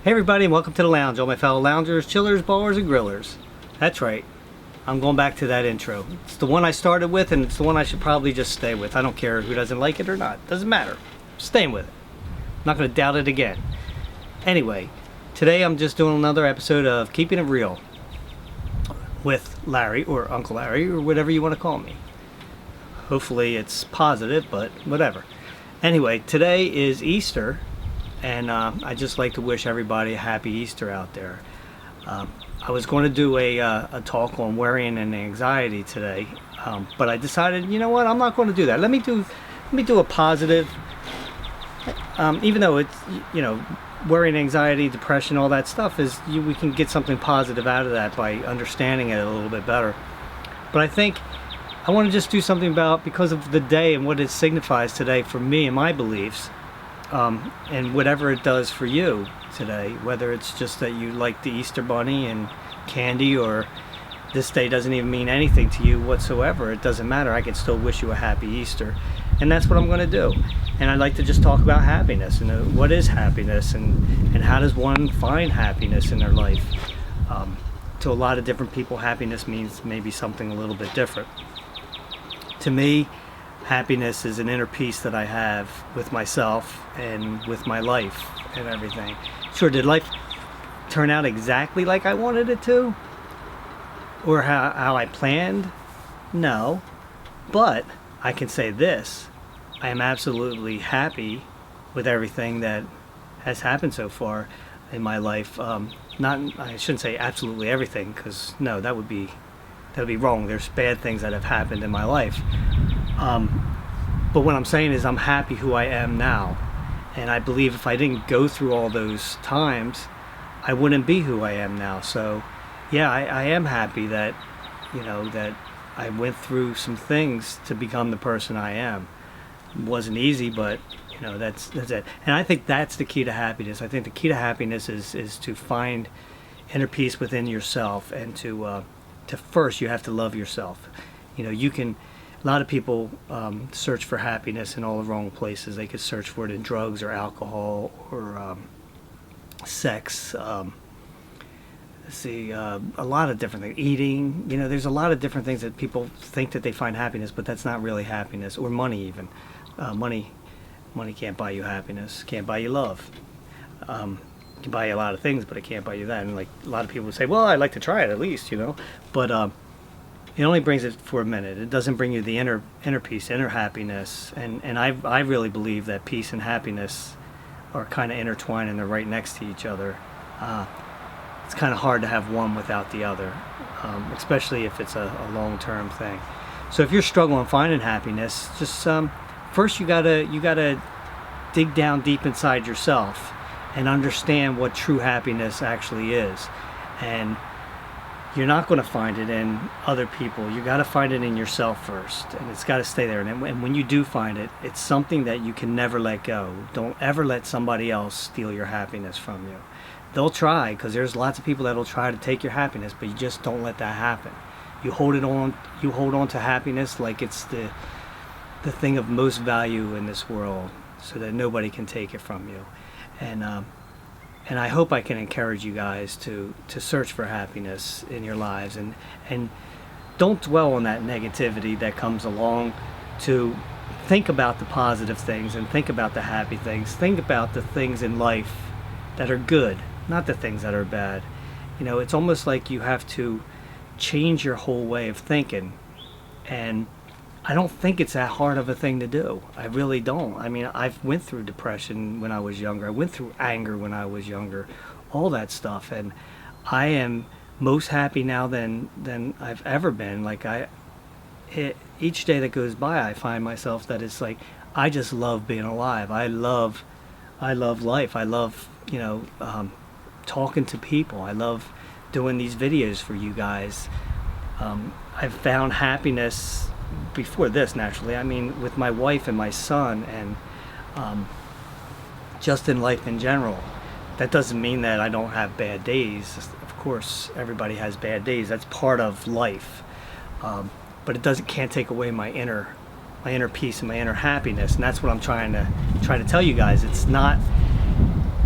Hey everybody, and welcome to the lounge, all my fellow loungers, chillers, ballers, and grillers. That's right, I'm going back to that intro. It's the one I started with, and it's the one I should probably just stay with. I don't care who doesn't like it or not. Doesn't matter. Staying with it. I'm not going to doubt it again. Anyway, today I'm just doing another episode of Keeping It Real with Larry, or Uncle Larry, or whatever you want to call me. Hopefully it's positive, but whatever. Anyway, today is Easter. And I'd just like to wish everybody a happy Easter out there. I was going to do a talk on worrying and anxiety today, but I decided, you know what, I'm not going to do that. Let me do a positive. Even though it's, worrying, anxiety, depression, all that stuff we can get something positive out of that by understanding it a little bit better. But I think I want to just do something about, because of the day and what it signifies today for me and my beliefs. And whatever it does for you today, whether it's just that you like the Easter Bunny and candy, or this day doesn't even mean anything to you whatsoever, it doesn't matter. I can still wish you a happy Easter. And that's what I'm going to do. And I'd like to just talk about happiness, and what is happiness, and how does one find happiness in their life. To a lot of different people, happiness means maybe something a little bit different. To me, happiness is an inner peace that I have with myself and with my life and everything. Sure, did life turn out exactly like I wanted it to? Or how I planned? No. But I can say this. I am absolutely happy with everything that has happened so far in my life. I shouldn't say absolutely everything, because no, that would be wrong. There's bad things that have happened in my life. But what I'm saying is I'm happy who I am now. And I believe if I didn't go through all those times, I wouldn't be who I am now. So, yeah, I am happy that, that I went through some things to become the person I am. It wasn't easy, but, that's it. And I think that's the key to happiness. I think the key to happiness is to find inner peace within yourself, and to first, you have to love yourself. A lot of people search for happiness in all the wrong places. They could search for it in drugs or alcohol or sex. A lot of different things. Eating. There's a lot of different things that people think that they find happiness, but that's not really happiness. Or money even. Money can't buy you happiness. Can't buy you love. It can buy you a lot of things, but it can't buy you that. And like a lot of people would say, well, I'd like to try it at least, But it only brings it for a minute. It doesn't bring you the inner peace, inner happiness. And I really believe that peace and happiness are kind of intertwined, and they're right next to each other. It's kind of hard to have one without the other, especially if it's a long-term thing. So if you're struggling finding happiness, just first you gotta dig down deep inside yourself and understand what true happiness actually is. And you're not going to find it in other people. You got to find it in yourself first, and it's got to stay there. And when you do find it, it's something that you can never let go. Don't ever let somebody else steal your happiness from you. They'll try, because there's lots of people that'll try to take your happiness, but you just don't let that happen. You hold on to happiness like it's the thing of most value in this world, so that nobody can take it from you. And I hope I can encourage you guys to search for happiness in your lives, and don't dwell on that negativity that comes along. To think about the positive things, and think about the happy things. Think about the things in life that are good, not the things that are bad. It's almost like you have to change your whole way of thinking, and I don't think it's that hard of a thing to do. I really don't. I mean, I've went through depression when I was younger. I went through anger when I was younger, all that stuff. And I am most happy now than I've ever been. Each day that goes by, I find myself that it's like, I just love being alive. I love life. I love, talking to people. I love doing these videos for you guys. I've found happiness before this, naturally. I mean, with my wife and my son, and just in life in general. That doesn't mean that I don't have bad days. Of course, everybody has bad days. That's part of life. But it can't take away my inner peace and my inner happiness. And that's what I'm trying to tell you guys.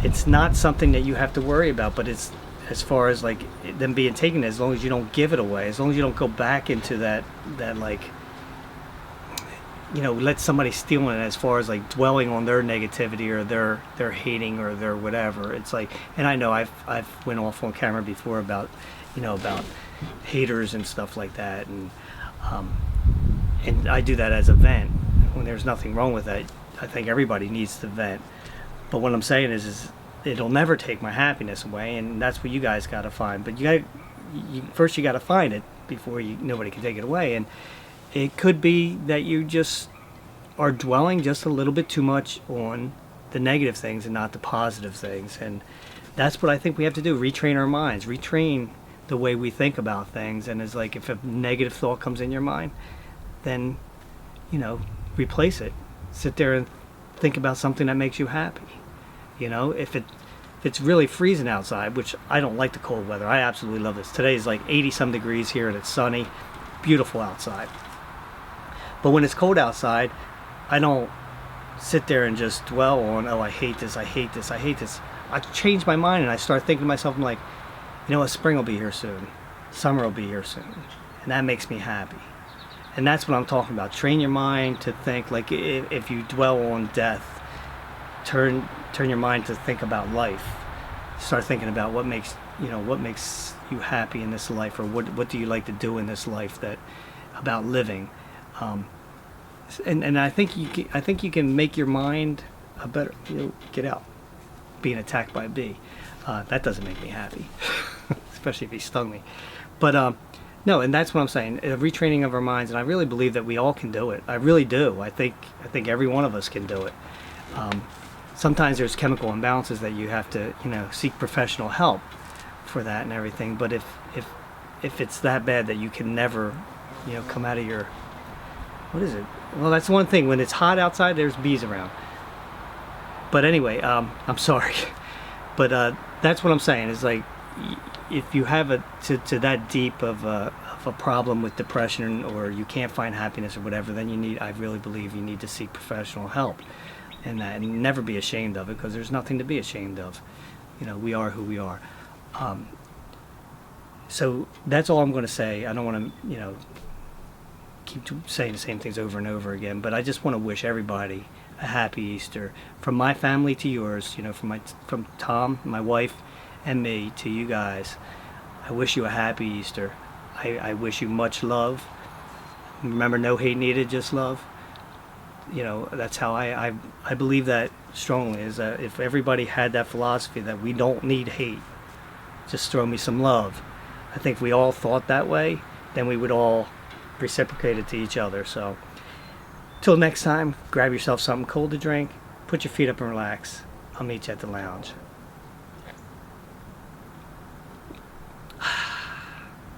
it's not something that you have to worry about, but it's as far as like them being taken, as long as you don't give it away, as long as you don't go back into that like, let somebody steal it, as far as like dwelling on their negativity or their hating or their whatever. It's like, and I know I've went off on camera before about about haters and stuff like that, and I do that as a vent when there's nothing wrong with that. I think everybody needs to vent, but what I'm saying is it'll never take my happiness away, and that's what you guys got to find. But first you got to find it before nobody can take it away. And it could be that you just are dwelling just a little bit too much on the negative things and not the positive things. And that's what I think we have to do, retrain our minds, retrain the way we think about things. And it's like, if a negative thought comes in your mind, then, replace it. Sit there and think about something that makes you happy. If it's really freezing outside, which I don't like the cold weather. I absolutely love this. Today is like 80 some degrees here and it's sunny, beautiful outside. But when it's cold outside, I don't sit there and just dwell on, oh, I hate this, I hate this, I hate this. I change my mind and I start thinking to myself, I'm like, spring will be here soon. Summer will be here soon. And that makes me happy. And that's what I'm talking about. Train your mind to think, like, if you dwell on death, turn your mind to think about life. Start thinking about what makes you happy in this life, or what do you like to do in this life about living. And I think you can make your mind a better. Get out. Being attacked by a bee, that doesn't make me happy, especially if he stung me. But no, and that's what I'm saying. A retraining of our minds, and I really believe that we all can do it. I really do. I think every one of us can do it. Sometimes there's chemical imbalances that you have to seek professional help for that and everything. But if it's that bad that you can never come out of your, what is it? Well, that's one thing. When it's hot outside, there's bees around. But anyway, I'm sorry. But that's what I'm saying. Is like, if you have to that deep of a problem with depression, or you can't find happiness or whatever, then I really believe you need to seek professional help. And never be ashamed of it, because there's nothing to be ashamed of. We are who we are. So that's all I'm going to say. I don't want to, keep saying the same things over and over again, but I just want to wish everybody a happy Easter. From my family to yours, from Tom, my wife, and me to you guys. I wish you a happy Easter. I wish you much love. Remember, no hate needed, just love. That's how I believe that strongly, is that if everybody had that philosophy that we don't need hate, just throw me some love. I think if we all thought that way, then we would all reciprocate it to each other. So till next time, grab yourself something cold to drink, put your feet up and relax. I'll meet you at the lounge.